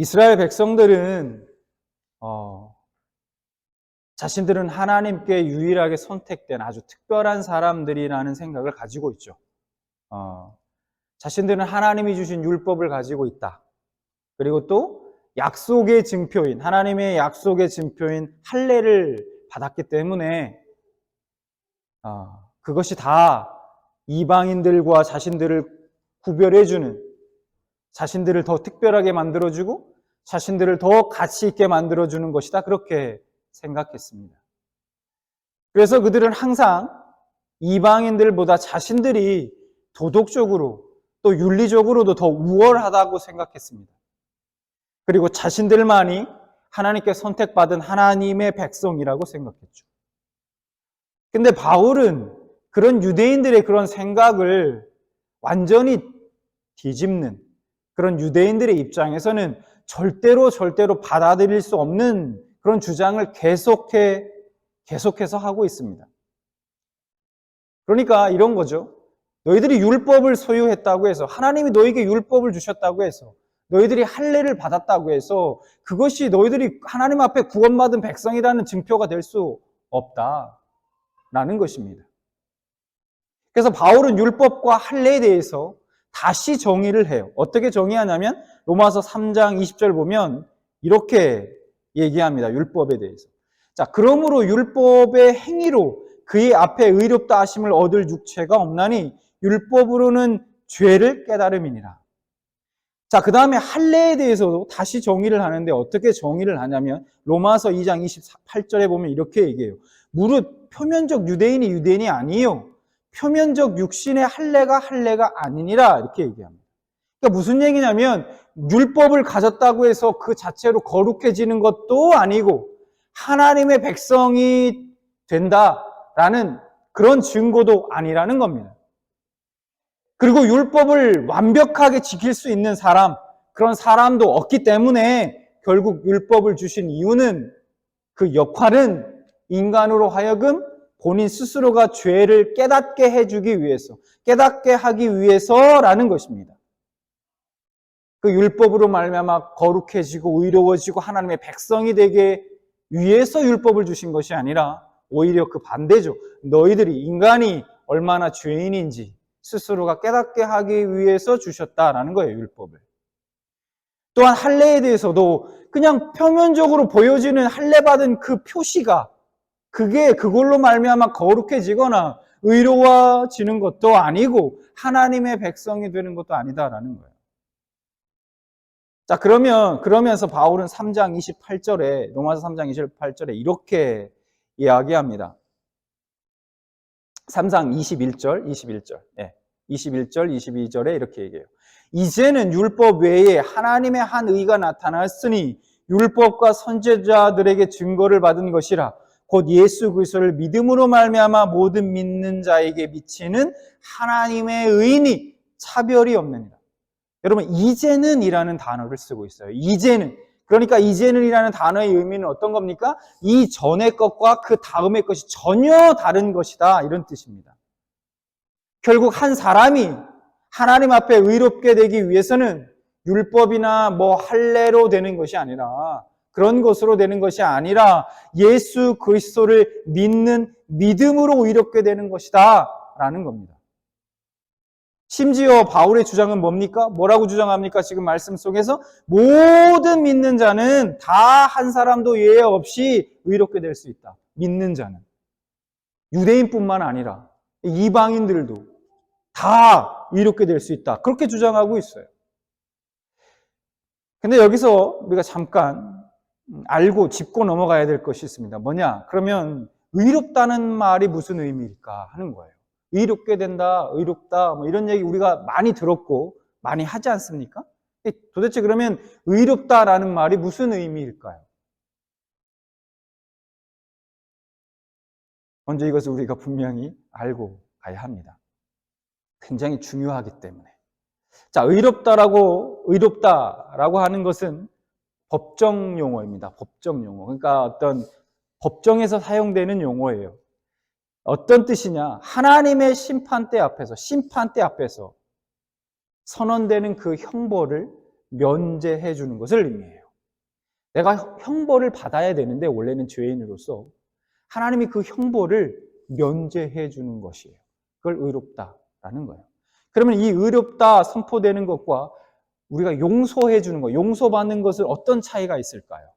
이스라엘 백성들은 자신들은 하나님께 유일하게 선택된 아주 특별한 사람들이라는 생각을 가지고 있죠. 자신들은 하나님이 주신 율법을 가지고 있다. 그리고 또 약속의 증표인, 하나님의 약속의 증표인 할례를 받았기 때문에 그것이 다 이방인들과 자신들을 구별해주는, 자신들을 더 특별하게 만들어주고 자신들을 더 가치 있게 만들어주는 것이다. 그렇게 생각했습니다. 그래서 그들은 항상 이방인들보다 자신들이 도덕적으로 또 윤리적으로도 더 우월하다고 생각했습니다. 그리고 자신들만이 하나님께 선택받은 하나님의 백성이라고 생각했죠. 근데 바울은 그런 유대인들의 그런 생각을 완전히 뒤집는, 그런 유대인들의 입장에서는 절대로 받아들일 수 없는 그런 주장을 계속해서 하고 있습니다. 그러니까 이런 거죠. 너희들이 율법을 소유했다고 해서, 하나님이 너희에게 율법을 주셨다고 해서, 너희들이 할례를 받았다고 해서 그것이 너희들이 하나님 앞에 구원받은 백성이라는 증표가 될 수 없다라는 것입니다. 그래서 바울은 율법과 할례에 대해서 다시 정의를 해요. 어떻게 정의하냐면 로마서 3장 20절 보면 이렇게 얘기합니다. 율법에 대해서. 자, 그러므로 율법의 행위로 그의 앞에 의롭다 하심을 얻을 육체가 없나니 율법으로는 죄를 깨달음이니라. 자, 그 다음에 할례에 대해서도 다시 정의를 하는데 어떻게 정의를 하냐면 로마서 2장 28절에 보면 이렇게 얘기해요. 무릇 표면적 유대인이 아니요 표면적 육신의 할례가 아니니라 이렇게 얘기합니다. 그러니까 무슨 얘기냐면 율법을 가졌다고 해서 그 자체로 거룩해지는 것도 아니고 하나님의 백성이 된다라는 그런 증거도 아니라는 겁니다. 그리고 율법을 완벽하게 지킬 수 있는 사람, 그런 사람도 없기 때문에 결국 율법을 주신 이유는 그 역할은 인간으로 하여금 본인 스스로가 죄를 깨닫게 해주기 위해서, 깨닫게 하기 위해서라는 것입니다. 그 율법으로 말미암아 거룩해지고 의로워지고 하나님의 백성이 되게 위해서 율법을 주신 것이 아니라 오히려 그 반대죠. 너희들이 인간이 얼마나 죄인인지 스스로가 깨닫게 하기 위해서 주셨다라는 거예요, 율법을. 또한 할례에 대해서도 그냥 표면적으로 보여지는 할례 받은 그 표시가 그걸로 말미암아 거룩해지거나 의로워지는 것도 아니고 하나님의 백성이 되는 것도 아니다라는 거예요. 자, 그러면서 바울은 3장 28절에, 로마서 3장 28절에 이렇게 이야기합니다. 3장 21절. 네. 21절, 22절에 이렇게 얘기해요. 이제는 율법 외에 하나님의 한 의가 나타났으니 율법과 선지자들에게 증거를 받은 것이라 곧 예수 그리스도를 믿음으로 말미암아 모든 믿는 자에게 미치는 하나님의 의인이 차별이 없느니라. 여러분, 이제는 이라는 단어를 쓰고 있어요. 이제는. 그러니까 이제는 이라는 단어의 의미는 어떤 겁니까? 이 전의 것과 그 다음의 것이 전혀 다른 것이다. 이런 뜻입니다. 결국 한 사람이 하나님 앞에 의롭게 되기 위해서는 율법이나 할례로 되는 것이 아니라, 그런 것으로 되는 것이 아니라 예수 그리스도를 믿는 믿음으로 의롭게 되는 것이다 라는 겁니다. 심지어 바울의 주장은 뭡니까? 뭐라고 주장합니까? 지금 말씀 속에서 모든 믿는 자는 다 한 사람도 예외 없이 의롭게 될 수 있다. 믿는 자는. 유대인뿐만 아니라 이방인들도 다 의롭게 될 수 있다. 그렇게 주장하고 있어요. 근데 여기서 우리가 잠깐 알고 짚고 넘어가야 될 것이 있습니다. 뭐냐? 그러면 의롭다는 말이 무슨 의미일까 하는 거예요. 의롭게 된다, 의롭다, 이런 얘기 우리가 많이 들었고 많이 하지 않습니까? 도대체 그러면 의롭다라는 말이 무슨 의미일까요? 먼저 이것을 우리가 분명히 알고 가야 합니다. 굉장히 중요하기 때문에. 자, 의롭다라고 하는 것은 법정 용어입니다. 법정 용어. 그러니까 어떤 법정에서 사용되는 용어예요. 어떤 뜻이냐? 하나님의 심판대 앞에서 선언되는 그 형벌을 면제해 주는 것을 의미해요. 내가 형벌을 받아야 되는데 원래는 죄인으로서 하나님이 그 형벌을 면제해 주는 것이에요. 그걸 의롭다라는 거예요. 그러면 이 의롭다 선포되는 것과 우리가 용서해 주는 것, 용서받는 것을 어떤 차이가 있을까요?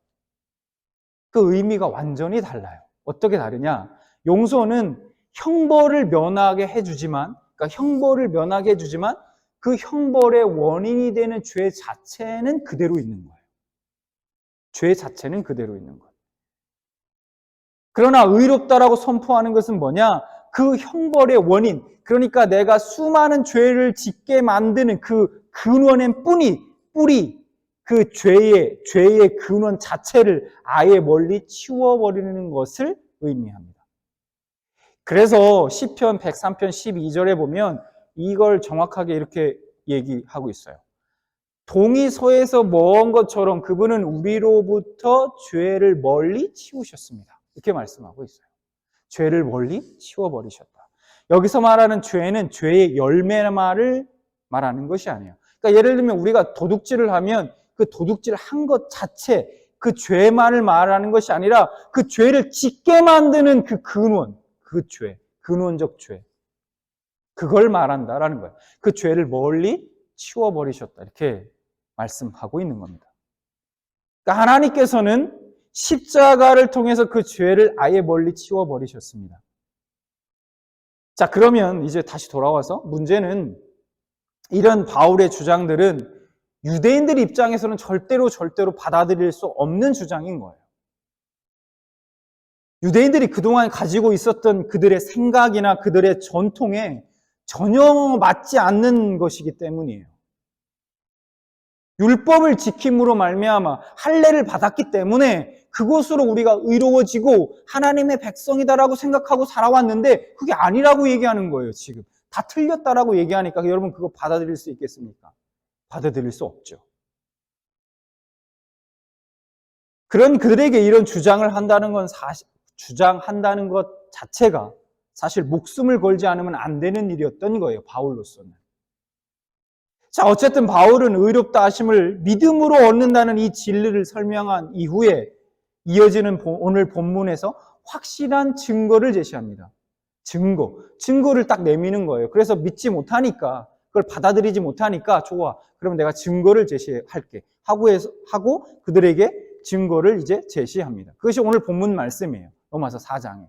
그 의미가 완전히 달라요. 어떻게 다르냐? 용서는 형벌을 면하게 해주지만, 그러니까 형벌을 면하게 해주지만 그 형벌의 원인이 되는 죄 자체는 그대로 있는 거예요. 죄 자체는 그대로 있는 거예요. 그러나 의롭다라고 선포하는 것은 뭐냐? 그 형벌의 원인, 그러니까 내가 수많은 죄를 짓게 만드는 그 근원의 뿌리, 그 죄의 근원 자체를 아예 멀리 치워버리는 것을 의미합니다. 그래서 시편 103편 12절에 보면 이걸 정확하게 이렇게 얘기하고 있어요. 동이 서에서 먼 것처럼 그분은 우리로부터 죄를 멀리 치우셨습니다. 이렇게 말씀하고 있어요. 죄를 멀리 치워버리셨다. 여기서 말하는 죄는 죄의 열매만을 말하는 것이 아니에요. 그러니까 예를 들면 우리가 도둑질을 하면 그 도둑질 한 것 자체, 그 죄만을 말하는 것이 아니라 그 죄를 짓게 만드는 그 근원, 그 죄, 근원적 죄. 그걸 말한다라는 거예요. 그 죄를 멀리 치워버리셨다. 이렇게 말씀하고 있는 겁니다. 그러니까 하나님께서는 십자가를 통해서 그 죄를 아예 멀리 치워버리셨습니다. 자, 그러면 이제 다시 돌아와서 문제는 이런 바울의 주장들은 유대인들 입장에서는 절대로 받아들일 수 없는 주장인 거예요. 유대인들이 그동안 가지고 있었던 그들의 생각이나 그들의 전통에 전혀 맞지 않는 것이기 때문이에요. 율법을 지킴으로 말미암아 할례를 받았기 때문에 그것으로 우리가 의로워지고 하나님의 백성이다라고 생각하고 살아왔는데 그게 아니라고 얘기하는 거예요. 지금 다 틀렸다라고 얘기하니까 여러분 그거 받아들일 수 있겠습니까? 받아들일 수 없죠. 그런 그들에게 이런 주장을 한다는 건 주장한다는 것 자체가 사실 목숨을 걸지 않으면 안 되는 일이었던 거예요. 바울로서는. 자, 어쨌든 바울은 의롭다 하심을 믿음으로 얻는다는 이 진리를 설명한 이후에 이어지는 오늘 본문에서 확실한 증거를 제시합니다. 증거를 딱 내미는 거예요. 그래서 믿지 못하니까, 그걸 받아들이지 못하니까 좋아. 그럼 내가 증거를 제시할게. 하고 그들에게 증거를 이제 제시합니다. 그것이 오늘 본문 말씀이에요. 로마서 4장에.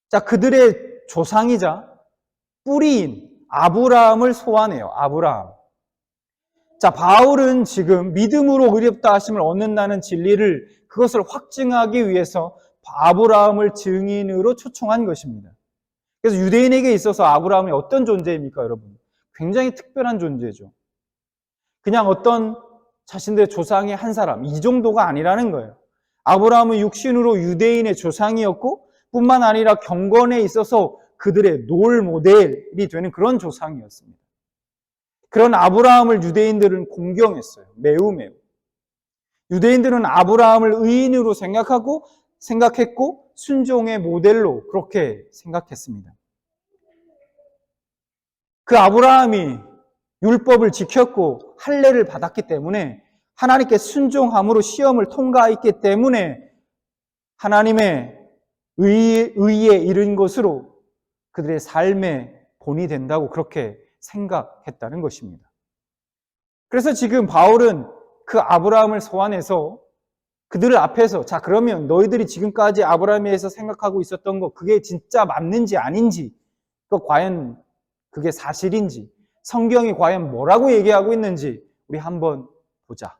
자, 그들의 조상이자 뿌리인 아브라함을 소환해요. 아브라함. 자, 바울은 지금 믿음으로 의롭다 하심을 얻는다는 진리를 그것을 확증하기 위해서 아브라함을 증인으로 초청한 것입니다. 그래서 유대인에게 있어서 아브라함이 어떤 존재입니까, 여러분? 굉장히 특별한 존재죠. 그냥 어떤 자신들의 조상의 한 사람, 이 정도가 아니라는 거예요. 아브라함은 육신으로 유대인의 조상이었고 뿐만 아니라 경건에 있어서 그들의 롤 모델이 되는 그런 조상이었습니다. 그런 아브라함을 유대인들은 공경했어요. 매우. 유대인들은 아브라함을 의인으로 생각했고 순종의 모델로 그렇게 생각했습니다. 그 아브라함이 율법을 지켰고 할례를 받았기 때문에 하나님께 순종함으로 시험을 통과했기 때문에 하나님의 의에 이른 것으로 그들의 삶의 본이 된다고 그렇게 생각했다는 것입니다. 그래서 지금 바울은 그 아브라함을 소환해서 그들 앞에서 자, 그러면 너희들이 지금까지 아브라함에 대해서 생각하고 있었던 거 그게 진짜 맞는지 아닌지, 과연 그게 사실인지, 성경이 과연 뭐라고 얘기하고 있는지 우리 한번 보자.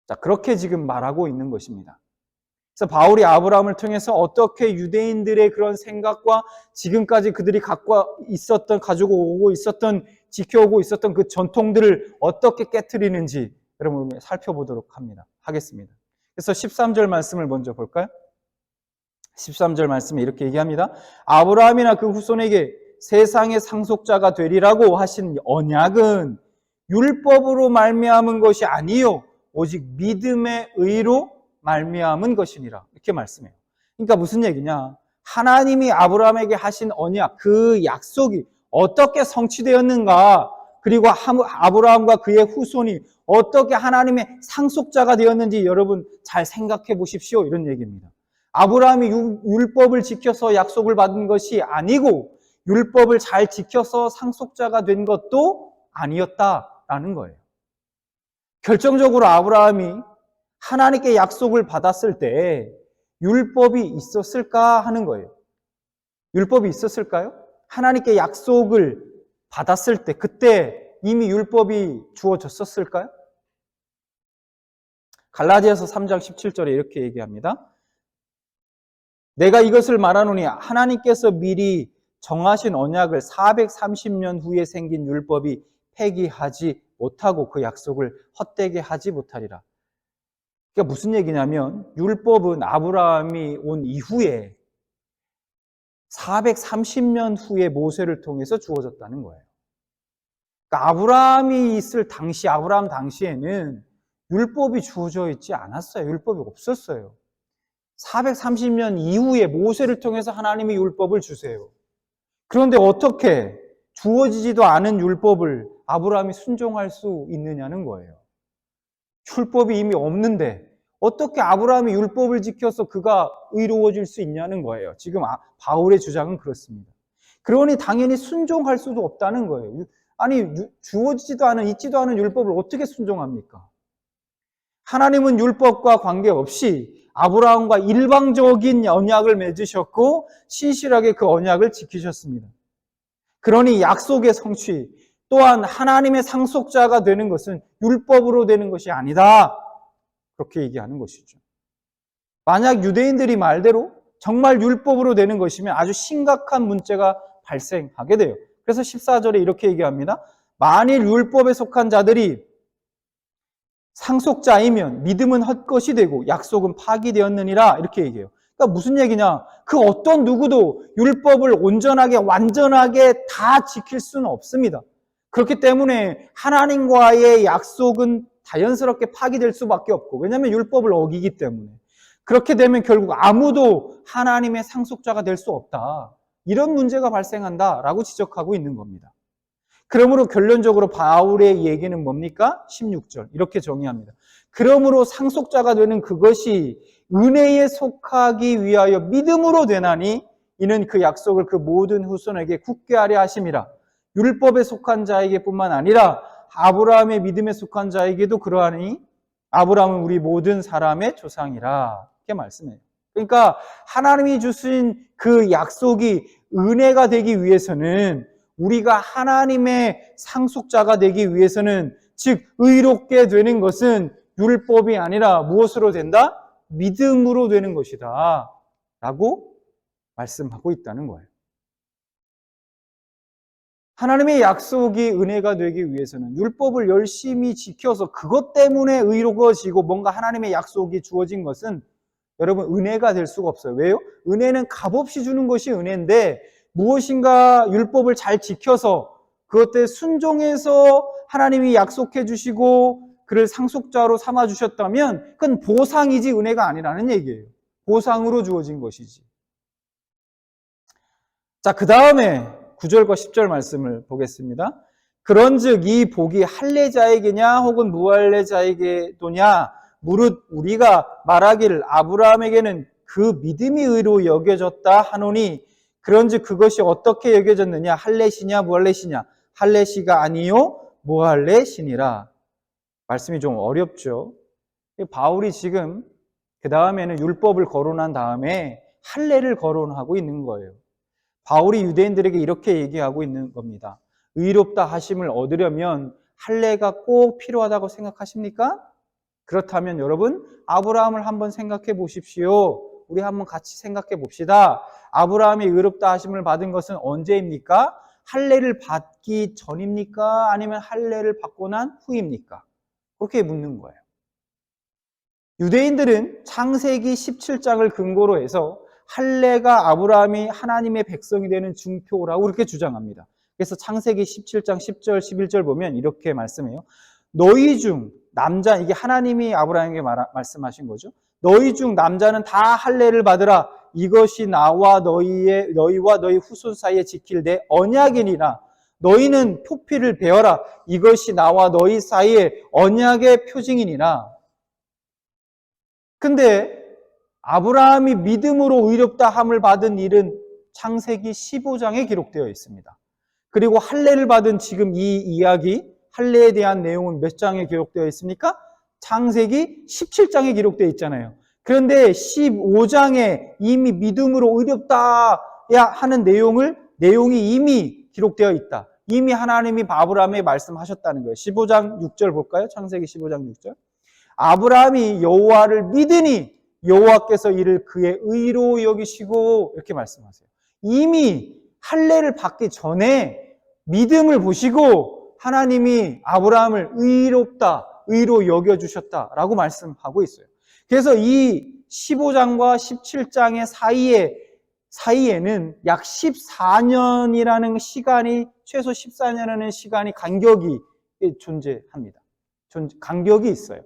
자, 그렇게 지금 말하고 있는 것입니다. 그래서 바울이 아브라함을 통해서 어떻게 유대인들의 그런 생각과 지금까지 그들이 가지고 오고 있었던, 지켜오고 있었던 그 전통들을 어떻게 깨트리는지 여러분 살펴보도록 하겠습니다. 그래서 13절 말씀을 먼저 볼까요? 13절 말씀에 이렇게 얘기합니다. 아브라함이나 그 후손에게 세상의 상속자가 되리라고 하신 언약은 율법으로 말미암은 것이 아니요 오직 믿음의 의로 말미암은 것이니라. 이렇게 말씀해요. 그러니까 무슨 얘기냐? 하나님이 아브라함에게 하신 언약, 그 약속이 어떻게 성취되었는가? 그리고 아브라함과 그의 후손이 어떻게 하나님의 상속자가 되었는지 여러분 잘 생각해 보십시오. 이런 얘기입니다. 아브라함이 율법을 지켜서 약속을 받은 것이 아니고 율법을 잘 지켜서 상속자가 된 것도 아니었다라는 거예요. 결정적으로 아브라함이 하나님께 약속을 받았을 때 율법이 있었을까 하는 거예요. 율법이 있었을까요? 하나님께 약속을 받았을 때 그때 이미 율법이 주어졌었을까요? 갈라디아서 3장 17절에 이렇게 얘기합니다. 내가 이것을 말하노니 하나님께서 미리 정하신 언약을 430년 후에 생긴 율법이 폐기하지 못하고 그 약속을 헛되게 하지 못하리라. 그러니까 무슨 얘기냐면 율법은 아브라함이 온 이후에 430년 후에 모세를 통해서 주어졌다는 거예요. 그러니까 아브라함이 있을 당시, 아브라함 당시에는 율법이 주어져 있지 않았어요. 율법이 없었어요. 430년 이후에 모세를 통해서 하나님이 율법을 주세요. 그런데 어떻게 주어지지도 않은 율법을 아브라함이 순종할 수 있느냐는 거예요. 율법이 이미 없는데 어떻게 아브라함이 율법을 지켜서 그가 의로워질 수 있냐는 거예요. 지금 바울의 주장은 그렇습니다. 그러니 당연히 순종할 수도 없다는 거예요. 아니 주어지지도 않은 있지도 않은 율법을 어떻게 순종합니까? 하나님은 율법과 관계없이 아브라함과 일방적인 언약을 맺으셨고 신실하게 그 언약을 지키셨습니다. 그러니 약속의 성취 또한 하나님의 상속자가 되는 것은 율법으로 되는 것이 아니다. 그렇게 얘기하는 것이죠. 만약 유대인들이 말대로 정말 율법으로 되는 것이면 아주 심각한 문제가 발생하게 돼요. 그래서 14절에 이렇게 얘기합니다. 만일 율법에 속한 자들이 상속자이면 믿음은 헛것이 되고 약속은 파기되었느니라 이렇게 얘기해요. 그러니까 무슨 얘기냐? 그 어떤 누구도 율법을 온전하게 완전하게 다 지킬 수는 없습니다. 그렇기 때문에 하나님과의 약속은 자연스럽게 파기될 수밖에 없고 왜냐하면 율법을 어기기 때문에 그렇게 되면 결국 아무도 하나님의 상속자가 될 수 없다. 이런 문제가 발생한다라고 지적하고 있는 겁니다. 그러므로 결론적으로 바울의 얘기는 뭡니까? 16절 이렇게 정의합니다. 그러므로 상속자가 되는 그것이 은혜에 속하기 위하여 믿음으로 되나니 이는 그 약속을 그 모든 후손에게 굳게 하려 하심이라. 율법에 속한 자에게뿐만 아니라 아브라함의 믿음에 속한 자에게도 그러하니 아브라함은 우리 모든 사람의 조상이라 이렇게 말씀해요. 그러니까 하나님이 주신 그 약속이 은혜가 되기 위해서는 우리가 하나님의 상속자가 되기 위해서는 즉 의롭게 되는 것은 율법이 아니라 무엇으로 된다? 믿음으로 되는 것이다 라고 말씀하고 있다는 거예요. 하나님의 약속이 은혜가 되기 위해서는 율법을 열심히 지켜서 그것 때문에 의로워지고 뭔가 하나님의 약속이 주어진 것은 여러분 은혜가 될 수가 없어요. 왜요? 은혜는 값없이 주는 것이 은혜인데 무엇인가 율법을 잘 지켜서 그것에 순종해서 하나님이 약속해 주시고 그를 상속자로 삼아 주셨다면 그건 보상이지 은혜가 아니라는 얘기예요. 보상으로 주어진 것이지. 자, 그 다음에 9절과 10절 말씀을 보겠습니다. 그런즉 이 복이 할례자에게냐 혹은 무할례자에게도냐 무릇 우리가 말하기를 아브라함에게는 그 믿음이 의로 여겨졌다 하노니 그런즉 그것이 어떻게 여겨졌느냐 할례시냐 무할례시냐 할례시가 아니요 무할례시니라. 말씀이 좀 어렵죠. 바울이 지금 그 다음에는 율법을 거론한 다음에 할례를 거론하고 있는 거예요. 바울이 유대인들에게 이렇게 얘기하고 있는 겁니다. 의롭다 하심을 얻으려면 할례가 꼭 필요하다고 생각하십니까? 그렇다면 여러분 아브라함을 한번 생각해 보십시오. 우리 한번 같이 생각해 봅시다. 아브라함이 의롭다 하심을 받은 것은 언제입니까? 할례를 받기 전입니까? 아니면 할례를 받고 난 후입니까? 그렇게 묻는 거예요. 유대인들은 창세기 17장을 근거로 해서 할례가 아브라함이 하나님의 백성이 되는 증표라고 그렇게 주장합니다. 그래서 창세기 17장 10절 11절 보면 이렇게 말씀해요. 너희 중 남자, 이게 하나님이 아브라함에게 말씀하신 거죠. 너희 중 남자는 다 할례를 받으라. 이것이 나와 너희와 너희 후손 사이에 지킬 내 언약이니라. 너희는 표피를 베어라. 이것이 나와 너희 사이의 언약의 표징이니라. 근데 아브라함이 믿음으로 의롭다 함을 받은 일은 창세기 15장에 기록되어 있습니다. 그리고 할례를 받은 지금 이 이야기, 할례에 대한 내용은 몇 장에 기록되어 있습니까? 창세기 17장에 기록되어 있잖아요. 그런데 15장에 이미 믿음으로 의롭다야 하는 내용이 이미 기록되어 있다. 이미 하나님이 아브라함에게 말씀하셨다는 거예요. 15장 6절 볼까요? 창세기 15장 6절. 아브라함이 여호와를 믿으니 여호와께서 이를 그의 의로 여기시고, 이렇게 말씀하세요. 이미 할례를 받기 전에 믿음을 보시고 하나님이 아브라함을 의롭다, 의로 여겨주셨다라고 말씀하고 있어요. 그래서 이 15장과 17장의 사이에는 약 14년이라는 시간이, 최소 14년이라는 시간이 간격이 존재합니다. 간격이 있어요.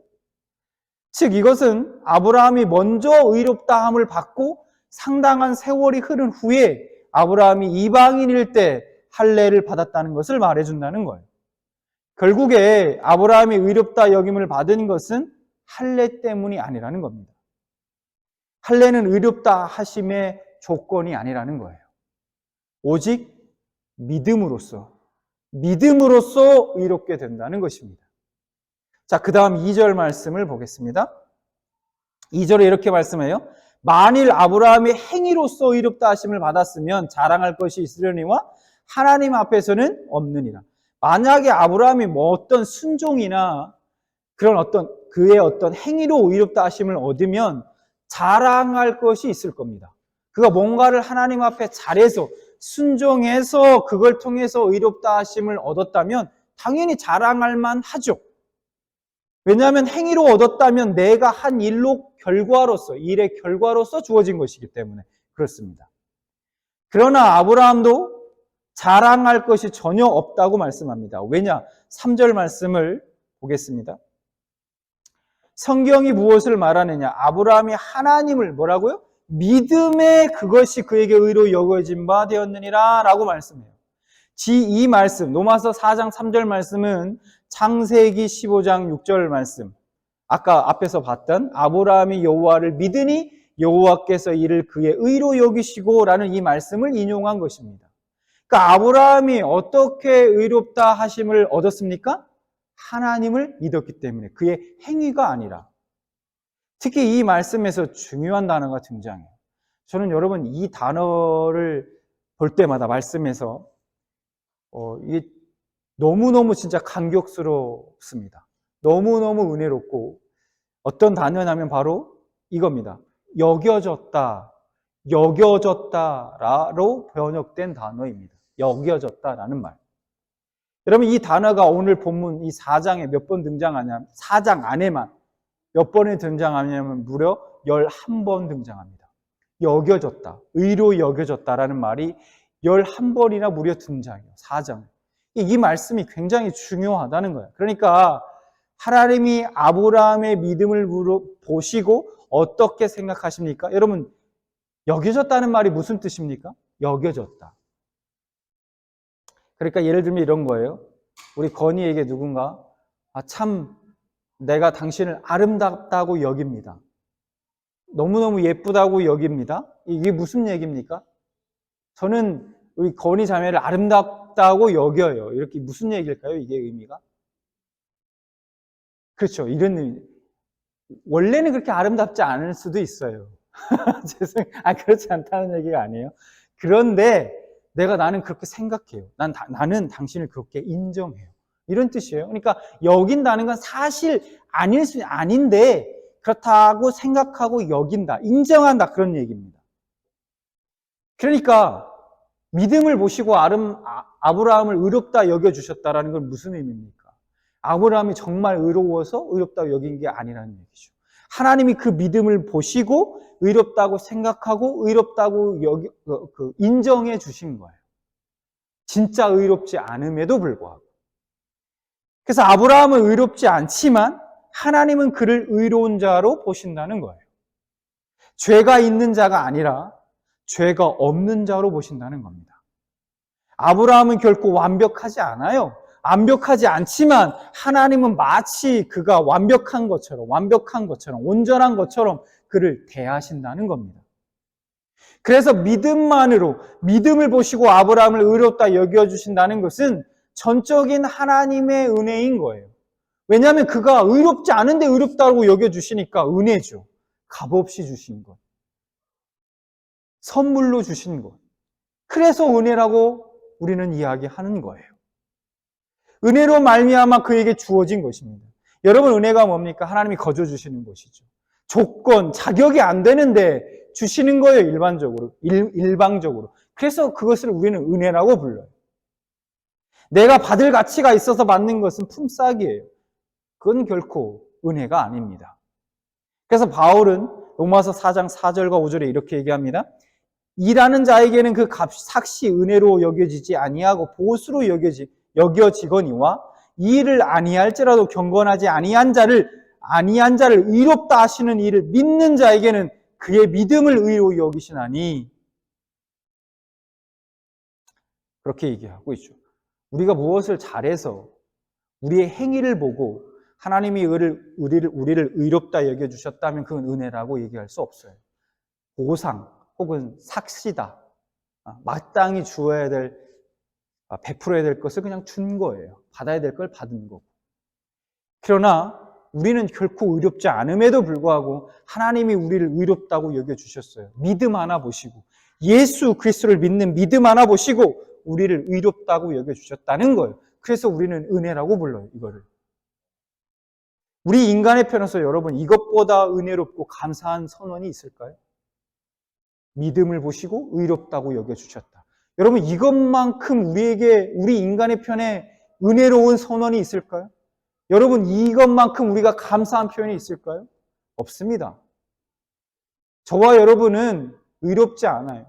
즉 이것은 아브라함이 먼저 의롭다함을 받고 상당한 세월이 흐른 후에 아브라함이 이방인일 때 할례를 받았다는 것을 말해준다는 거예요. 결국에 아브라함이 의롭다 여김을 받은 것은 할례 때문이 아니라는 겁니다. 할례는 의롭다 하심의 조건이 아니라는 거예요. 오직 믿음으로써 의롭게 된다는 것입니다. 자, 그 다음 2절 말씀을 보겠습니다. 2절에 이렇게 말씀해요. 만일 아브라함이 행위로서 의롭다 하심을 받았으면 자랑할 것이 있으려니와 하나님 앞에서는 없느니라. 만약에 아브라함이 어떤 순종이나 그런 그의 어떤 행위로 의롭다 하심을 얻으면 자랑할 것이 있을 겁니다. 그가 뭔가를 하나님 앞에 잘해서 순종해서 그걸 통해서 의롭다 하심을 얻었다면 당연히 자랑할 만하죠. 왜냐하면 행위로 얻었다면 내가 한 일의 결과로서 주어진 것이기 때문에 그렇습니다. 그러나 아브라함도 자랑할 것이 전혀 없다고 말씀합니다. 왜냐? 3절 말씀을 보겠습니다. 성경이 무엇을 말하느냐? 아브라함이 하나님을 뭐라고요? 믿음에 그것이 그에게 의로 여겨진 바 되었느니라 라고 말씀해요. 이 말씀, 로마서 4장 3절 말씀은 창세기 15장 6절 말씀, 아까 앞에서 봤던 아브라함이 여호와를 믿으니 여호와께서 이를 그의 의로 여기시고 라는 이 말씀을 인용한 것입니다. 그러니까 아브라함이 어떻게 의롭다 하심을 얻었습니까? 하나님을 믿었기 때문에, 그의 행위가 아니라. 특히 이 말씀에서 중요한 단어가 등장해요. 저는 여러분 이 단어를 볼 때마다 말씀에서 이게 너무너무 진짜 감격스럽습니다. 너무너무 은혜롭고, 어떤 단어냐면 바로 이겁니다. 여겨졌다로 번역된 단어입니다. 여겨졌다라는 말. 여러분 이 단어가 오늘 본문 이 4장에 몇 번 등장하냐면, 4장 안에만 몇 번이 등장하냐면 무려 11번 등장합니다. 여겨졌다, 의로 여겨졌다라는 말이 11번이나 무려 등장해요. 4장에. 이 말씀이 굉장히 중요하다는 거예요. 그러니까 하나님이 아브라함의 믿음을 보시고 어떻게 생각하십니까? 여러분, 여겨졌다는 말이 무슨 뜻입니까? 여겨졌다. 그러니까 예를 들면 이런 거예요. 우리 건희에게 누군가 참 내가 당신을 아름답다고 여깁니다. 너무너무 예쁘다고 여깁니다. 이게 무슨 얘기입니까? 저는 우리 건희 자매를 아름답다고 여겨요. 이렇게 무슨 얘기일까요? 이게 의미가? 그렇죠. 이런 의미. 원래는 그렇게 아름답지 않을 수도 있어요. 그렇지 않다는 얘기가 아니에요. 그런데 나는 그렇게 생각해요. 나는 당신을 그렇게 인정해요. 이런 뜻이에요. 그러니까 여긴다는 건 사실 아닌데 그렇다고 생각하고 여긴다, 인정한다, 그런 얘기입니다. 그러니까 믿음을 보시고 아브라함을 의롭다 여겨주셨다라는 건 무슨 의미입니까? 아브라함이 정말 의로워서 의롭다고 여긴 게 아니라는 얘기죠. 하나님이 그 믿음을 보시고 의롭다고 생각하고 의롭다고 인정해 주신 거예요. 진짜 의롭지 않음에도 불구하고. 그래서 아브라함은 의롭지 않지만 하나님은 그를 의로운 자로 보신다는 거예요. 죄가 있는 자가 아니라 죄가 없는 자로 보신다는 겁니다. 아브라함은 결코 완벽하지 않아요. 완벽하지 않지만 하나님은 마치 그가 완벽한 것처럼, 온전한 것처럼 그를 대하신다는 겁니다. 그래서 믿음을 보시고 아브라함을 의롭다 여겨주신다는 것은 전적인 하나님의 은혜인 거예요. 왜냐하면 그가 의롭지 않은데 의롭다고 여겨주시니까 은혜죠. 값없이 주신 것. 선물로 주신 것. 그래서 은혜라고 우리는 이야기하는 거예요. 은혜로 말미암아 그에게 주어진 것입니다. 여러분, 은혜가 뭡니까? 하나님이 거저 주시는 것이죠. 조건, 자격이 안 되는데 주시는 거예요, 일방적으로. 그래서 그것을 우리는 은혜라고 불러요. 내가 받을 가치가 있어서 받는 것은 품삯이에요. 그건 결코 은혜가 아닙니다. 그래서 바울은 로마서 4장 4절과 5절에 이렇게 얘기합니다. 일하는 자에게는 그 삭시 은혜로 여겨지지 아니하고 보수로 여겨지거니와 이 일을 아니할지라도 경건하지 아니한 자를 의롭다 하시는 이를 믿는 자에게는 그의 믿음을 의로 여기시나니, 그렇게 얘기하고 있죠. 우리가 무엇을 잘해서 우리의 행위를 보고 하나님이 우리를 의롭다 여겨주셨다면 그건 은혜라고 얘기할 수 없어요. 보상 혹은 삭시다. 마땅히 주어야 될, 베풀어야 될 것을 그냥 준 거예요. 받아야 될 걸 받은 거고. 그러나 우리는 결코 의롭지 않음에도 불구하고 하나님이 우리를 의롭다고 여겨주셨어요. 믿음 하나 보시고, 예수 그리스도를 믿는 믿음 하나 보시고 우리를 의롭다고 여겨주셨다는 거예요. 그래서 우리는 은혜라고 불러요, 이거를. 우리 인간의 편에서 여러분, 이것보다 은혜롭고 감사한 선언이 있을까요? 믿음을 보시고 의롭다고 여겨주셨다. 여러분, 이것만큼 우리 인간의 편에 은혜로운 선언이 있을까요? 여러분, 이것만큼 우리가 감사한 표현이 있을까요? 없습니다. 저와 여러분은 의롭지 않아요.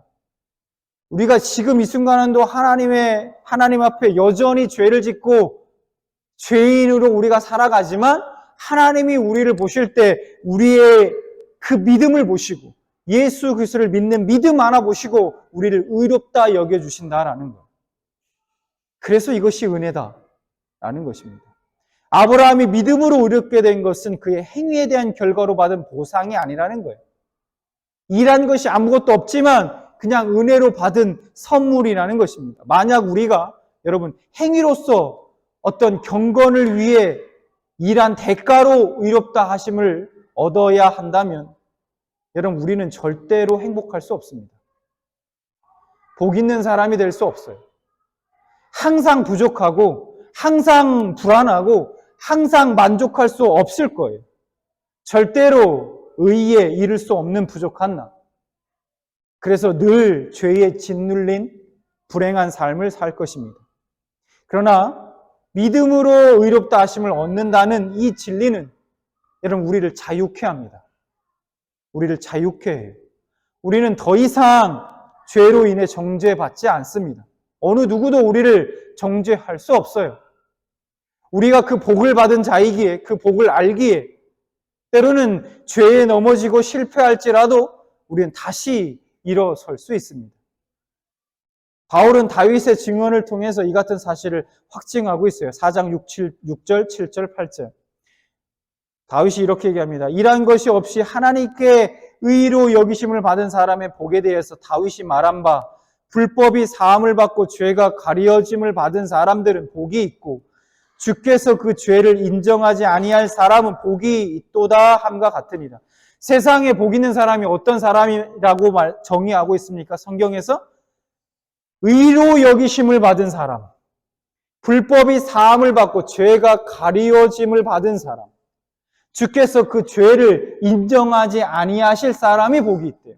우리가 지금 이 순간도 하나님 앞에 여전히 죄를 짓고 죄인으로 우리가 살아가지만 하나님이 우리를 보실 때 우리의 그 믿음을 보시고 예수 그리스도를 믿는 믿음 하나 보시고 우리를 의롭다 여겨주신다라는 거예요. 그래서 이것이 은혜다라는 것입니다. 아브라함이 믿음으로 의롭게 된 것은 그의 행위에 대한 결과로 받은 보상이 아니라는 거예요. 일한 것이 아무것도 없지만 그냥 은혜로 받은 선물이라는 것입니다. 만약 우리가 여러분 행위로서 어떤 경건을 위해 일한 대가로 의롭다 하심을 얻어야 한다면 여러분 우리는 절대로 행복할 수 없습니다. 복 있는 사람이 될 수 없어요. 항상 부족하고 항상 불안하고 항상 만족할 수 없을 거예요. 절대로 의에 이를 수 없는 부족한 나. 그래서 늘 죄에 짓눌린 불행한 삶을 살 것입니다. 그러나 믿음으로 의롭다 하심을 얻는다는 이 진리는 여러분 우리를 자유케 합니다. 우리를 자유케 해요. 우리는 더 이상 죄로 인해 정죄받지 않습니다. 어느 누구도 우리를 정죄할 수 없어요. 우리가 그 복을 받은 자이기에 그 복을 알기에 때로는 죄에 넘어지고 실패할지라도 우리는 다시 일어설 수 있습니다. 바울은 다윗의 증언을 통해서 이 같은 사실을 확증하고 있어요. 4장 6절, 7절, 8절. 다윗이 이렇게 얘기합니다. 이러한 것이 없이 하나님께 의로 여기심을 받은 사람의 복에 대해서 다윗이 말한 바 불법이 사함을 받고 죄가 가려짐을 받은 사람들은 복이 있고 주께서 그 죄를 인정하지 아니할 사람은 복이 있도다 함과 같으니라. 세상에 복 있는 사람이 어떤 사람이라고 정의하고 있습니까? 성경에서 의로 여기심을 받은 사람, 불법이 사함을 받고 죄가 가려짐을 받은 사람, 주께서 그 죄를 인정하지 아니하실 사람이 복이 있대요.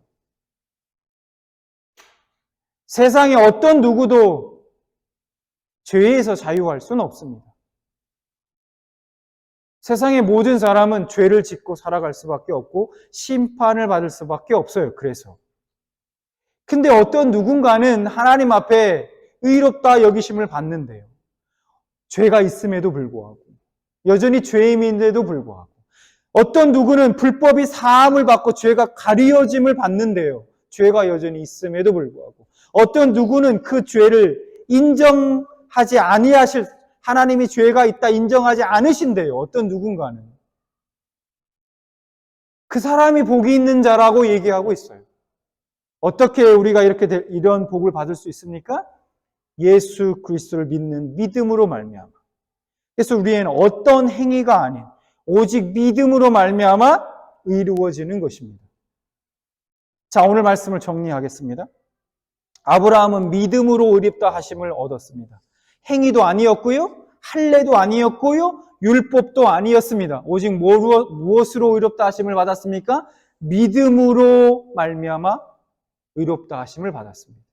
세상에 어떤 누구도 죄에서 자유할 수는 없습니다. 세상의 모든 사람은 죄를 짓고 살아갈 수밖에 없고 심판을 받을 수밖에 없어요. 그래서. 근데 어떤 누군가는 하나님 앞에 의롭다 여기심을 받는데요. 죄가 있음에도 불구하고 여전히 죄인인데도 불구하고 어떤 누구는 불법이 사함을 받고 죄가 가려짐을 받는데요. 죄가 여전히 있음에도 불구하고 어떤 누구는 그 죄를 인정하지 아니하실, 하나님이 죄가 있다 인정하지 않으신대요. 어떤 누군가는. 그 사람이 복이 있는 자라고 얘기하고 있어요. 어떻게 우리가 이런 복을 받을 수 있습니까? 예수 그리스도를 믿는 믿음으로 말미암아. 그래서 우리에는 어떤 행위가 아닌 오직 믿음으로 말미암아 이루어지는 것입니다. 자, 오늘 말씀을 정리하겠습니다. 아브라함은 믿음으로 의롭다 하심을 얻었습니다. 행위도 아니었고요, 할례도 아니었고요, 율법도 아니었습니다. 오직 무엇으로 의롭다 하심을 받았습니까? 믿음으로 말미암아 의롭다 하심을 받았습니다.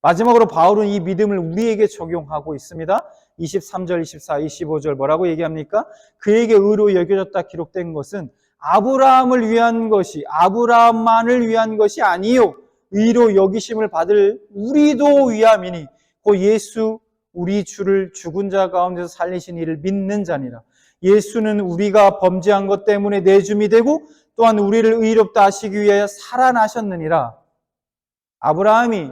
마지막으로 바울은 이 믿음을 우리에게 적용하고 있습니다. 23절, 24, 25절 뭐라고 얘기합니까? 그에게 의로 여겨졌다 기록된 것은 아브라함을 위한 것이, 아브라함만을 위한 것이 아니요 의로 여기심을 받을 우리도 위함이니 곧 예수 우리 주를 죽은 자 가운데서 살리신 이를 믿는 자니라. 예수는 우리가 범죄한 것 때문에 내줌이 되고 또한 우리를 의롭다 하시기 위하여 살아나셨느니라. 아브라함이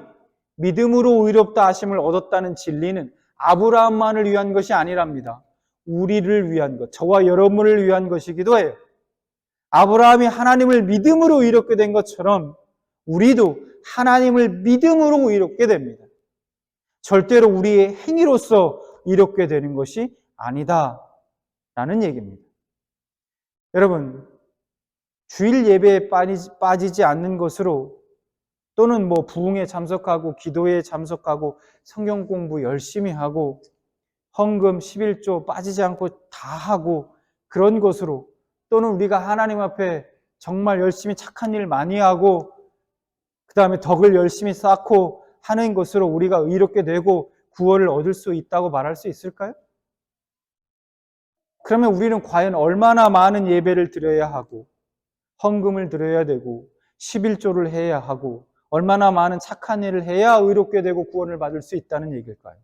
믿음으로 의롭다 하심을 얻었다는 진리는 아브라함만을 위한 것이 아니랍니다. 우리를 위한 것, 저와 여러분을 위한 것이기도 해요. 아브라함이 하나님을 믿음으로 의롭게 된 것처럼 우리도 하나님을 믿음으로 의롭게 됩니다. 절대로 우리의 행위로서 의롭게 되는 것이 아니다라는 얘기입니다. 여러분, 주일 예배에 빠지지 않는 것으로 또는 부흥에 참석하고 기도에 참석하고 성경 공부 열심히 하고 헌금 11조 빠지지 않고 다 하고 그런 것으로 또는 우리가 하나님 앞에 정말 열심히 착한 일 많이 하고 그 다음에 덕을 열심히 쌓고 하는 것으로 우리가 의롭게 되고 구원을 얻을 수 있다고 말할 수 있을까요? 그러면 우리는 과연 얼마나 많은 예배를 드려야 하고 헌금을 드려야 되고 11조를 해야 하고 얼마나 많은 착한 일을 해야 의롭게 되고 구원을 받을 수 있다는 얘기일까요?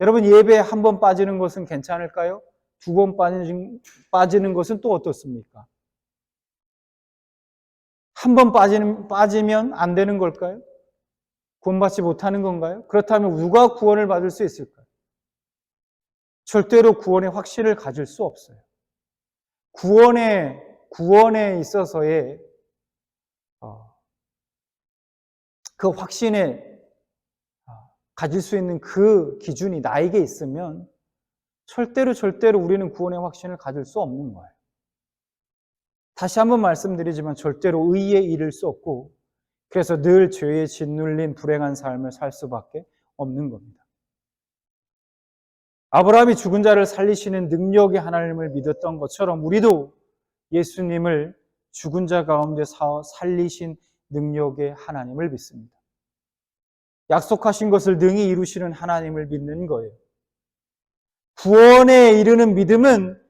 여러분, 예배에 한 번 빠지는 것은 괜찮을까요? 두 번 빠지는 것은 또 어떻습니까? 한 번 빠지면 안 되는 걸까요? 구원받지 못하는 건가요? 그렇다면 누가 구원을 받을 수 있을까요? 절대로 구원의 확신을 가질 수 없어요. 구원에 있어서의 그 확신에 가질 수 있는 그 기준이 나에게 있으면 절대로 우리는 구원의 확신을 가질 수 없는 거예요. 다시 한번 말씀드리지만 절대로 의에 이를 수 없고 그래서 늘 죄에 짓눌린 불행한 삶을 살 수밖에 없는 겁니다. 아브라함이 죽은 자를 살리시는 능력의 하나님을 믿었던 것처럼 우리도 예수님을 죽은 자 가운데 살리신 능력의 하나님을 믿습니다. 약속하신 것을 능히 이루시는 하나님을 믿는 거예요. 구원에 이르는 믿음은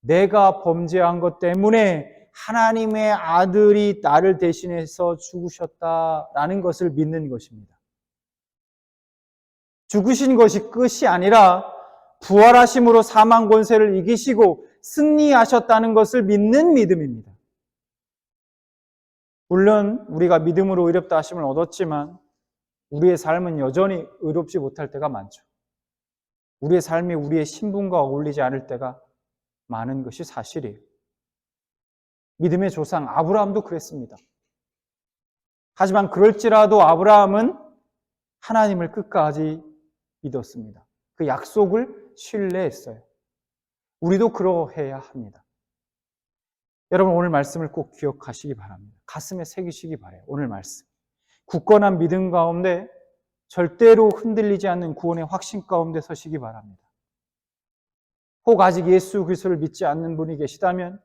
내가 범죄한 것 때문에 하나님의 아들이 나를 대신해서 죽으셨다라는 것을 믿는 것입니다. 죽으신 것이 끝이 아니라 부활하심으로 사망 권세를 이기시고 승리하셨다는 것을 믿는 믿음입니다. 물론 우리가 믿음으로 의롭다 하심을 얻었지만 우리의 삶은 여전히 의롭지 못할 때가 많죠. 우리의 삶이 우리의 신분과 어울리지 않을 때가 많은 것이 사실이에요. 믿음의 조상 아브라함도 그랬습니다. 하지만 그럴지라도 아브라함은 하나님을 끝까지 믿었습니다. 그 약속을 신뢰했어요. 우리도 그러해야 합니다. 여러분, 오늘 말씀을 꼭 기억하시기 바랍니다. 가슴에 새기시기 바라요. 오늘 말씀. 굳건한 믿음 가운데 절대로 흔들리지 않는 구원의 확신 가운데 서시기 바랍니다. 혹 아직 예수 그리스도를 믿지 않는 분이 계시다면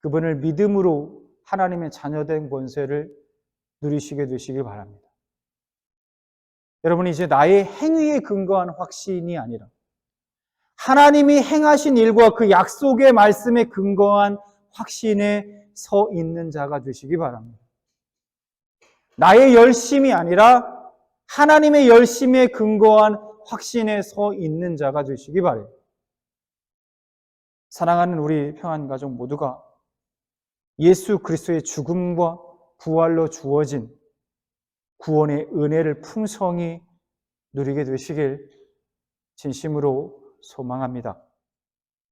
그분을 믿음으로 하나님의 자녀된 권세를 누리시게 되시기 바랍니다. 여러분, 이제 나의 행위에 근거한 확신이 아니라 하나님이 행하신 일과 그 약속의 말씀에 근거한 확신에 서 있는 자가 되시기 바랍니다. 나의 열심이 아니라 하나님의 열심에 근거한 확신에 서 있는 자가 되시기 바라요. 사랑하는 우리 평안가족 모두가 예수 그리스도의 죽음과 부활로 주어진 구원의 은혜를 풍성히 누리게 되시길 진심으로 소망합니다.